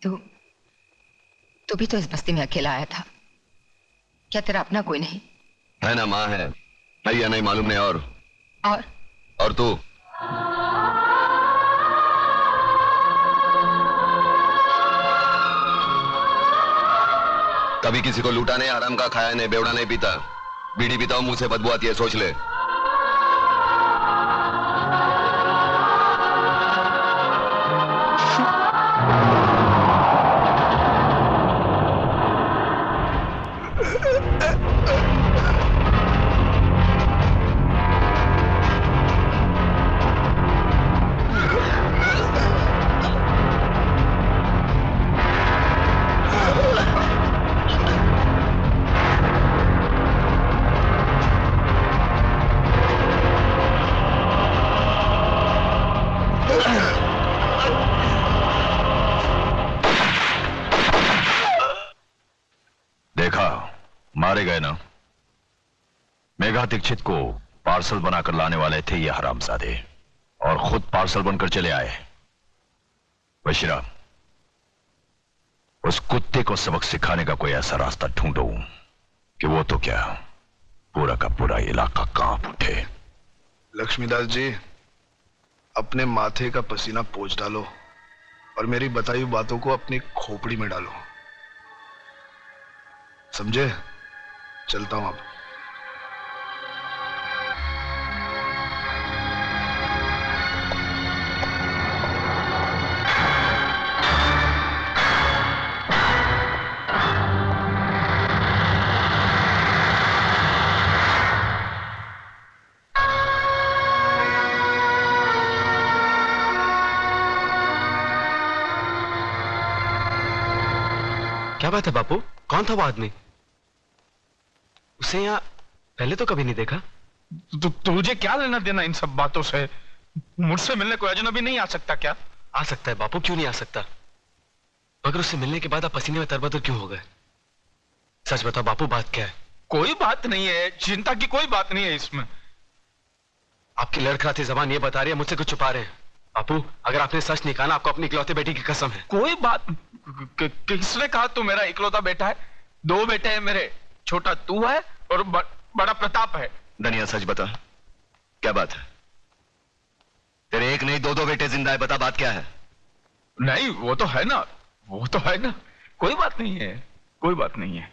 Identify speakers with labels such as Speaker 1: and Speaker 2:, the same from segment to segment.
Speaker 1: तू तू भी तो इस बस्ती में अकेला आया था। क्या तेरा अपना कोई नहीं?
Speaker 2: है ना, माँ है। है या नहीं मालूम नहीं। और तू? कभी किसी को लूटा नहीं, हराम का खाया नहीं, बेवड़ा नहीं पीता। बीड़ी पीता हूं, मुंह से बदबू आती है, सोच ले।
Speaker 3: मारे गए ना। मेघा दीक्षित को पार्सल बनाकर लाने वाले थे ये हरामजादे, और खुद पार्सल बनकर चले आए। बशीरा, उस कुत्ते को सबक सिखाने का कोई ऐसा रास्ता ढूंढो कि वो तो क्या, पूरा का पूरा इलाका कांप उठे।
Speaker 4: लक्ष्मीदास जी, अपने माथे का पसीना पोंछ डालो और मेरी बताई हुई बातों को अपनी खोपड़ी में डालो, समझे? चलता हूं अब।
Speaker 5: क्या बात है बापू, कौन था वो आदमी? उसे यहाँ पहले तो कभी नहीं देखा।
Speaker 6: तुझे क्या लेना देना इन सब बातों से? मुझसे मिलने कोई अजनबी नहीं आ सकता क्या?
Speaker 5: आ सकता है बापू, क्यों नहीं आ सकता? मगर उससे मिलने के बाद आप पसीने में तरबतर क्यों हो गए? सच बताओ बापू, बात क्या है?
Speaker 6: कोई बात नहीं है, चिंता की कोई बात नहीं है इसमें।
Speaker 5: आपकी लड़खड़ाती जबान ये बता रही है मुझसे कुछ छुपा रहे हैं। बापू, अगर आपने सच नहीं कहा ना, आपको अपनी इकलौती बेटी की कसम है।
Speaker 6: कोई बात किसने कहा तू मेरा इकलौता बेटा है? 2 बेटे हैं मेरे, छोटा तू है और बड़ा प्रताप है।
Speaker 2: धनिया, सच बता, क्या बात है? तेरे एक नहीं 2 बेटे जिंदा है, बता बात क्या है?
Speaker 6: नहीं, वो तो है ना, वो तो है ना, कोई बात नहीं है, कोई बात नहीं है।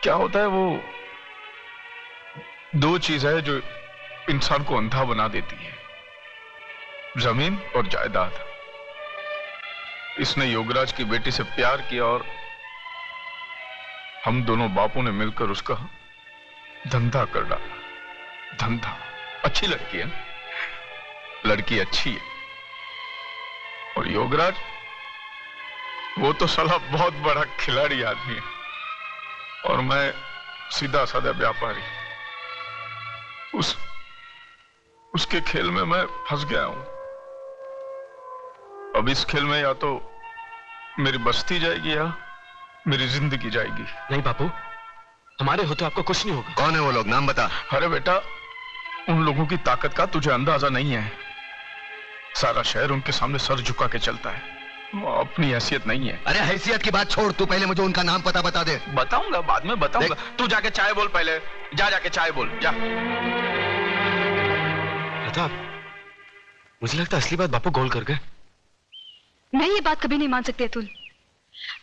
Speaker 6: क्या होता है, वो 2 चीज है जो इंसान को अंधा बना देती है, जमीन और जायदाद। इसने योगराज की बेटी से प्यार किया और हम दोनों बापों ने मिलकर उसका धंधा कर डाला। धंधा। अच्छी लड़की है, लड़की अच्छी है। और योगराज, वो तो साला बहुत बड़ा खिलाड़ी आदमी है और मैं सीधा साधा व्यापारी। उसके खेल में मैं फंस गया हूं। अब इस खेल में या तो मेरी बस्ती जाएगी या मेरी जिंदगी जाएगी।
Speaker 5: नहीं बापू, हमारे होते आपको कुछ नहीं होगा।
Speaker 2: कौन है वो लोग, नाम बता।
Speaker 6: अरे बेटा, उन लोगों की ताकत का तुझे अंदाजा नहीं है। सारा शहर उनके सामने सर झुका के चलता है, अपनी हैसियत नहीं है।
Speaker 2: अरे हैसियत की बात छोड़, तू पहले मुझे उनका नाम पता बता दे।
Speaker 6: बताऊंगा, बाद में बताऊंगा। तू जाके चाय बोल, पहले जाके चाय बोल, जा।
Speaker 5: प्रताप, मुझे लगता है असली बात बापू गोल कर गए।
Speaker 7: मैं ये बात कभी नहीं मान सकती अतुल।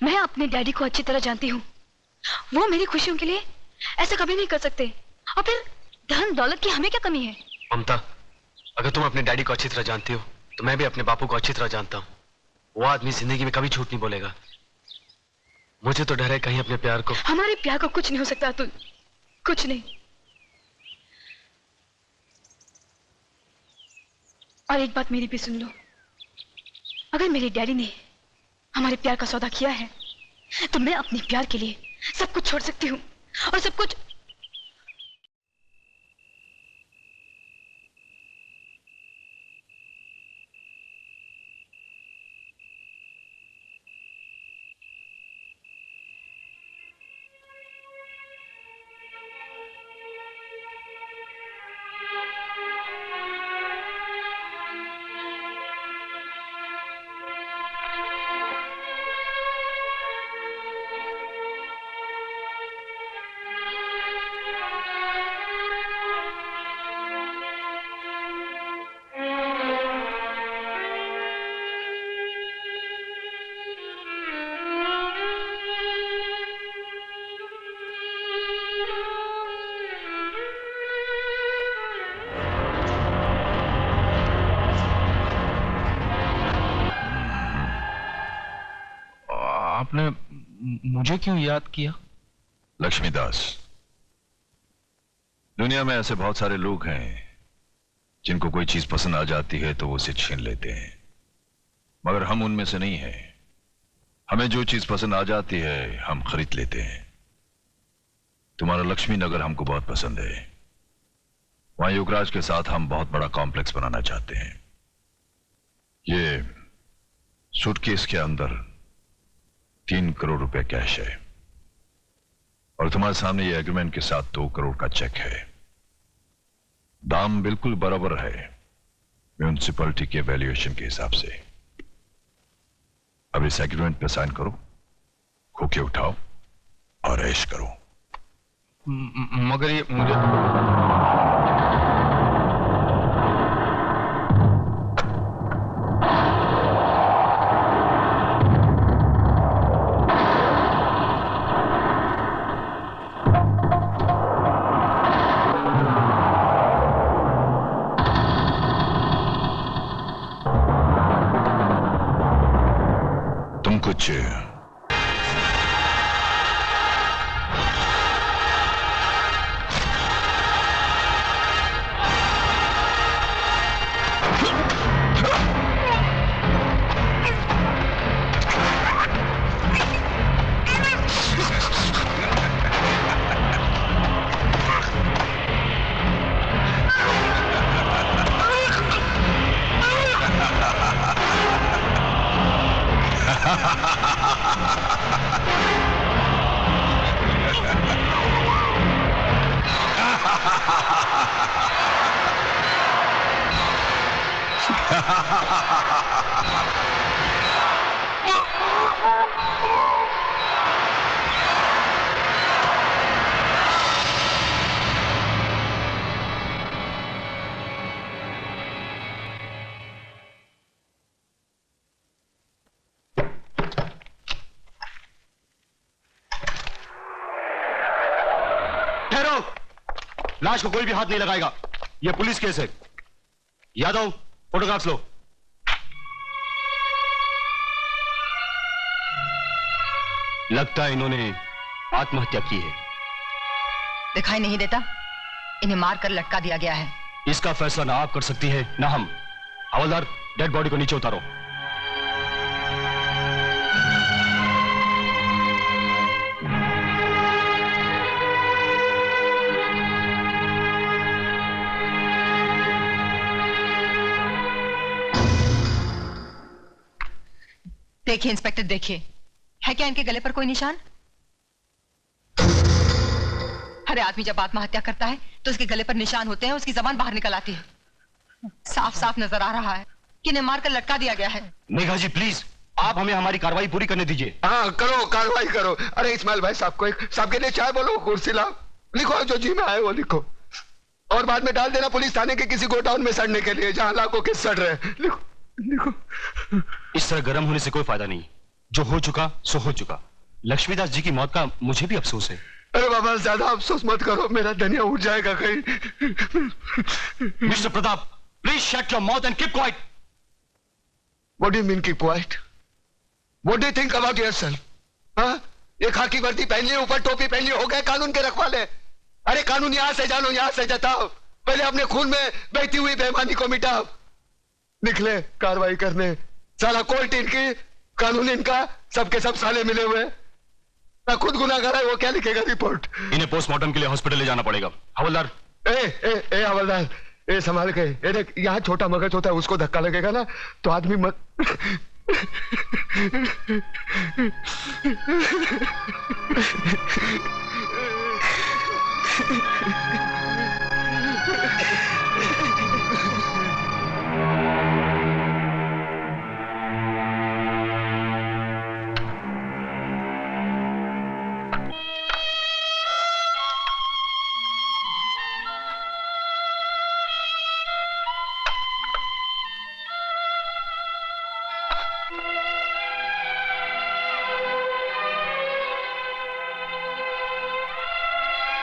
Speaker 7: मैं अपने डैडी को अच्छी तरह जानती हूँ। वो मेरी खुशियों के लिए ऐसा कभी नहीं कर सकते। और फिर धन दौलत की हमें क्या कमी है?
Speaker 5: ममता, अगर तुम अपने डैडी को अच्छी तरह जानती हो तो मैं भी अपने बापू को अच्छी तरह जानता हूँ। वो आदमी जिंदगी में कभी झूठ नहीं बोलेगा। मुझे तो डर है कहीं अपने प्यार को।
Speaker 7: हमारे प्यार को कुछ नहीं हो सकता अतुल, कुछ नहीं। और एक बात मेरी भी सुन लो, अगर मेरे डैडी ने हमारे प्यार का सौदा किया है तो मैं अपने प्यार के लिए सब कुछ छोड़ सकती हूँ। और सब कुछ
Speaker 6: मुझे क्यों याद किया?
Speaker 3: लक्ष्मीदास, दुनिया में ऐसे बहुत सारे लोग हैं जिनको कोई चीज पसंद आ जाती है तो वो उसे छीन लेते हैं, मगर हम उनमें से नहीं हैं। हमें जो चीज पसंद आ जाती है हम खरीद लेते हैं। तुम्हारा लक्ष्मी नगर हमको बहुत पसंद है। वहां युवराज के साथ हम बहुत बड़ा कॉम्प्लेक्स बनाना चाहते हैं। ये सूटकेस के अंदर 3 करोड़ रुपए कैश है और तुम्हारे सामने ये एग्रीमेंट के साथ 2 करोड़ का चेक है। दाम बिल्कुल बराबर है म्यूनिसिपैलिटी के वैल्यूएशन के हिसाब से। अब इस एग्रीमेंट पे साइन करो, खोखे उठाओ और ऐश करो।
Speaker 6: मगर ये मुझे
Speaker 3: तुम कुछ
Speaker 2: लाश को कोई भी हाथ नहीं लगाएगा। यह पुलिस केस है। यादव, फोटोग्राफ्स लो। लगता है इन्होंने आत्महत्या की है।
Speaker 1: दिखाई नहीं देता? इन्हें मारकर लटका दिया गया है।
Speaker 2: इसका फैसला ना आप कर सकती है ना हम। हवलदार, डेड बॉडी को नीचे उतारो।
Speaker 1: देखिए इंस्पेक्टर, देखिए, है क्या इनके गले पर कोई निशान? अरे आदमी जब आत्महत्या करता है तो उसके गले पर निशान होते हैं, उसकी जबान बाहर निकल आती है। साफ साफ नजर आ रहा है कि इन्हें मारकर लटका दिया गया है।
Speaker 2: मेघा जी प्लीज, आप हमें हमारी कार्रवाई पूरी करने दीजिए।
Speaker 6: हाँ करो, कार्रवाई करो। अरे इस्माइल भाई साहब को एक साहब के लिए चाय बोलो, कुर्सी लाओ, लिखो जो जी में आए वो लिखो, और बाद में डाल देना पुलिस थाने के किसी गोडाउन में सड़ने के लिए जहां लाखों के सड़ रहे हैं। लिखो लिखो।
Speaker 2: इस तरह गर्म होने से कोई फायदा नहीं। जो हो चुका सो हो चुका। लक्ष्मीदास जी की मौत का मुझे भी अफसोस है।
Speaker 6: अरे बाबा ज्यादा अफसोस मत करो, मेरा धनिया उठ जाएगा कहीं।
Speaker 2: Mister Pratap, please shut your mouth and keep quiet.
Speaker 6: What do you mean keep quiet? What do you think about yourself? हाँ, ये खाकी वर्दी पहन ली, ऊपर टोपी पहन ली, हो गए कानून के रखवाले। अरे कानून यहां से जानो, यहां से जताओ, पहले अपने खून में बहती हुई बेईमानी को मिटाओ। निकले कार्रवाई करने। साला कोर्ट इनकी, कानून इनका, सबके सब साले मिले हुए। ना खुद गुनाहगार है, वो क्या लिखेगा रिपोर्ट?
Speaker 2: इन्हें पोस्टमार्टम के लिए हॉस्पिटल ले जाना पड़ेगा। हवलदार,
Speaker 6: ए हवलदार, ए संभाल के। ए देख, यहाँ छोटा मगज होता है, उसको धक्का लगेगा ना तो आदमी मत।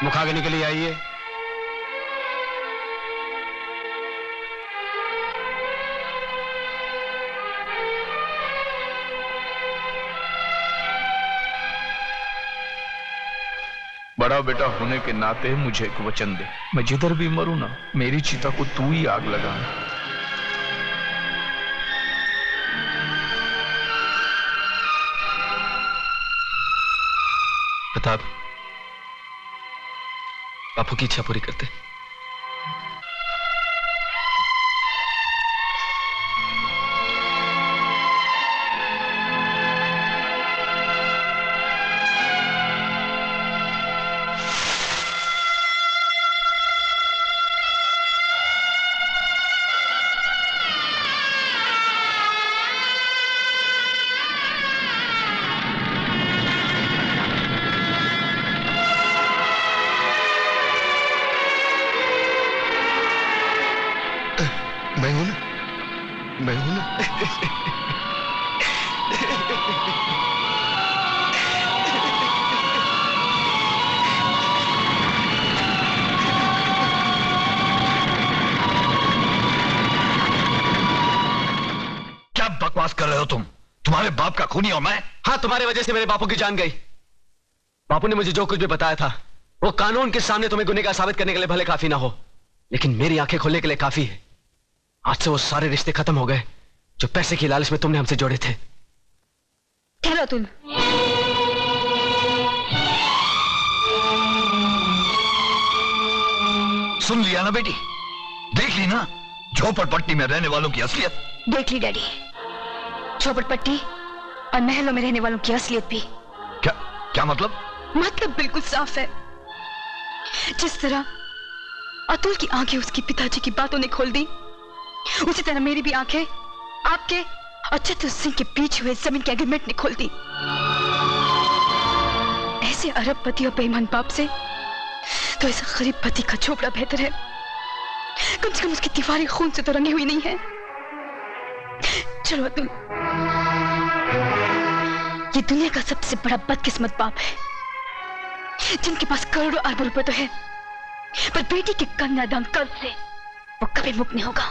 Speaker 2: मुखाग्नि के लिए आइए।
Speaker 6: बड़ा बेटा होने के नाते मुझे एक वचन दे, मैं जिधर भी मरूं ना, मेरी चिता को तू ही आग लगाना।
Speaker 5: प्रताप, बापू की इच्छा पूरी करते।
Speaker 4: मैं हूं ना, मैं हूं ना।
Speaker 3: क्या बकवास कर रहे हो तुम? तुम्हारे बाप का खूनी हूं मैं?
Speaker 5: हाँ, तुम्हारी वजह से मेरे बापू की जान गई। बापू ने मुझे जो कुछ भी बताया था वो कानून के सामने तुम्हें गुनहगार साबित करने के लिए भले काफी ना हो, लेकिन मेरी आंखें खोलने के लिए काफी है। आज से वो सारे रिश्ते खत्म हो गए जो पैसे की लालच में तुमने हमसे जोड़े थे।
Speaker 7: ठहरो अतुल।
Speaker 3: सुन लिया ना बेटी, देख ली ना झोपड़पट्टी में रहने वालों की असलियत।
Speaker 7: देख ली डैडी, झोपड़पट्टी और महलों में रहने वालों की असलियत भी।
Speaker 3: क्या क्या मतलब?
Speaker 7: मतलब बिल्कुल साफ है। जिस तरह अतुल की आंखें उसके पिताजी की बातों ने खोल दी, उसी तरह मेरी भी आंखें आपके और चतुर सिंह के बीच हुए जमीन के एग्रीमेंट ने खोल दी। ऐसे अरबपति और बेईमान बाप से तो ऐसा गरीब पति का झोपड़ा बेहतर है। कम से कम उसकी दीवारें खून से तो रंगी हुई नहीं है। चलो अतुल, ये दुनिया का सबसे बड़ा बदकिस्मत बाप है जिनके पास करोड़ों अरबों रुपए तो है, पर बेटी के कन्यादान कर्ज से वो कभी मुक्त नहीं होगा,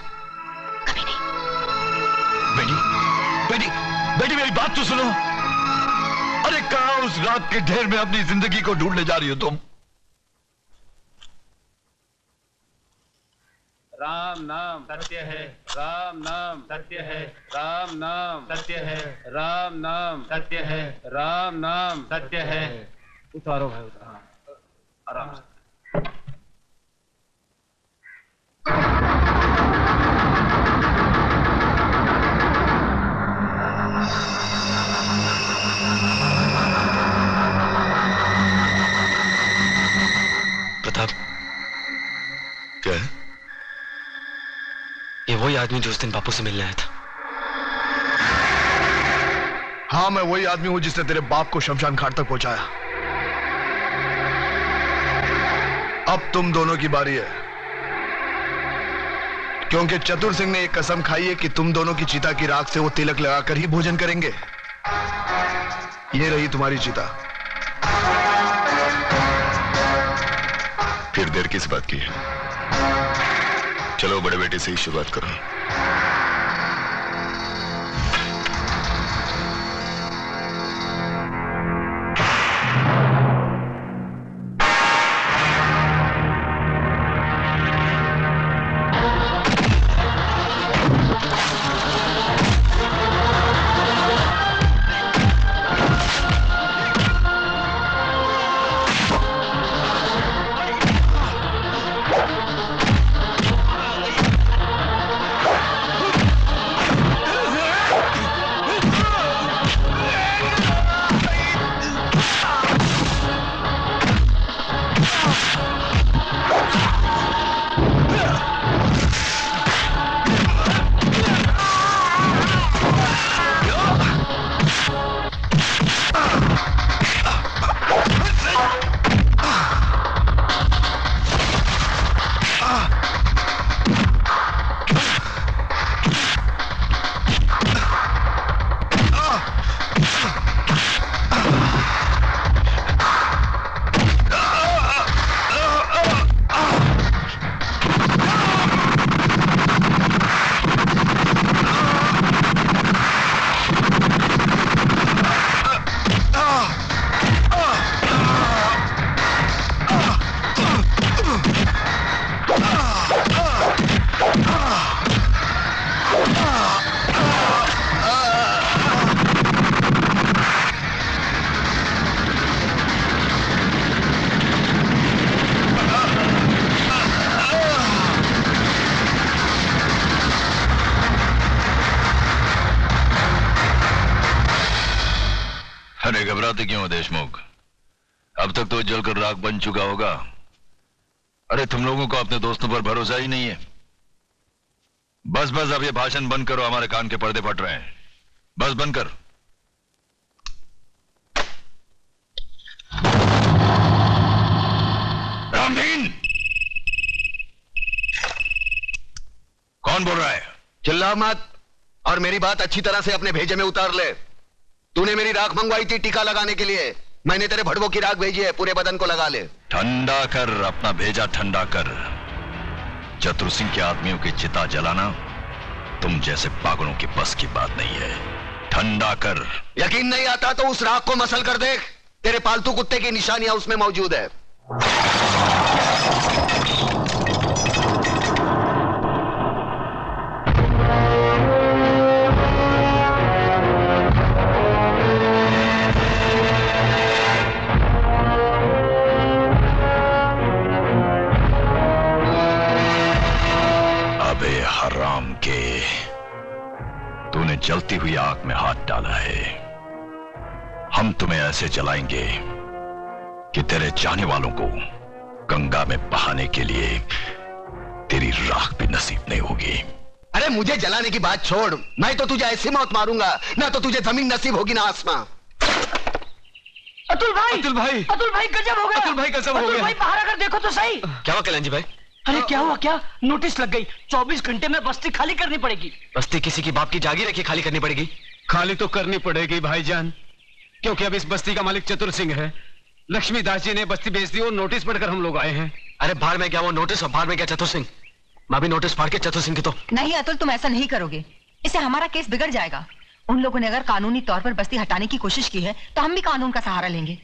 Speaker 7: कभी नहीं।
Speaker 3: बेटी बेटी बेटी मेरी बात तो सुनो। अरे कहां उस रात के ढेर में अपनी जिंदगी को ढूंढने जा रही हो तुम?
Speaker 8: राम नाम सत्य है, राम नाम सत्य है, राम नाम सत्य है, राम नाम सत्य है, राम नाम सत्य है। उतारो भाई, उतारो आराम से।
Speaker 5: प्रताप,
Speaker 3: क्या है?
Speaker 5: ये वही आदमी जो उस दिन बापू से मिलने आया था।
Speaker 4: हाँ, मैं वही आदमी हूं जिसने तेरे बाप को शमशान घाट तक पहुंचाया। अब तुम दोनों की बारी है, क्योंकि चतुर सिंह ने एक कसम खाई है कि तुम दोनों की चिता की राख से वो तिलक लगाकर ही भोजन करेंगे। ये रही तुम्हारी चिता।
Speaker 3: फिर देर किस बात की है? चलो बड़े बेटे से ही शुरुआत करो। घबराते क्यों हो देशमुख? अब तक तो जलकर राख बन चुका होगा। अरे तुम लोगों को अपने दोस्तों पर भरोसा ही नहीं है। बस बस अब ये भाषण बंद करो, हमारे कान के पर्दे फट रहे हैं। बस बंद कर। रामदीन, कौन बोल रहा है?
Speaker 5: चिल्ला मत और मेरी बात अच्छी तरह से अपने भेजे में उतार ले। तूने मेरी राख मंगवाई थी टीका लगाने के लिए, मैंने तेरे भड़वों की राख भेजी है, पूरे बदन को लगा ले।
Speaker 3: ठंडा कर, अपना भेजा ठंडा कर। चतुर सिंह के आदमियों की चिता जलाना तुम जैसे पागलों की बस की बात नहीं है। ठंडा कर।
Speaker 5: यकीन नहीं आता तो उस राख को मसल कर देख, तेरे पालतू कुत्ते की निशानियां उसमें मौजूद है।
Speaker 3: अबे हराम के, तूने जलती हुई आग में हाथ डाला है। हम तुम्हें ऐसे जलाएंगे कि तेरे चाहने वालों को गंगा में बहाने के लिए तेरी राख भी नसीब नहीं होगी।
Speaker 5: अरे मुझे जलाने की बात छोड़, मैं तो तुझे ऐसी मौत मारूंगा ना तो तुझे जमीन नसीब होगी ना आसमां।
Speaker 1: अतुल भाई,
Speaker 5: अतुल भाई,
Speaker 1: अतुल भाई गजब हो गया।
Speaker 5: अतुल भाई गजब हो
Speaker 1: अतुल
Speaker 5: गया।
Speaker 1: भाई बाहर आकर देखो तो सही।
Speaker 5: क्या हुआ कल्याण जी भाई?
Speaker 9: अरे क्या हुआ? क्या नोटिस लग गई, 24 घंटे में बस्ती खाली करनी पड़ेगी।
Speaker 5: बस्ती किसी की बाप की जागीर है कि खाली करनी पड़ेगी?
Speaker 8: खाली तो करनी पड़ेगी भाईजान, क्योंकि अब इस बस्ती का मालिक चतुर सिंह है। लक्ष्मीदास जी ने बस्ती बेच दी और नोटिस पढ़कर हम लोग आए हैं।
Speaker 5: अरे बाहर में क्या वो नोटिस और बाहर में क्या चतुर सिंह? मैं भी नोटिस फाड़ के चतुर सिंह की तो।
Speaker 1: नहीं अतुल, तुम ऐसा नहीं करोगे, इससे हमारा केस बिगड़ जाएगा। उन लोगों ने अगर कानूनी तौर पर बस्ती हटाने की कोशिश की है तो हम भी कानून का सहारा लेंगे।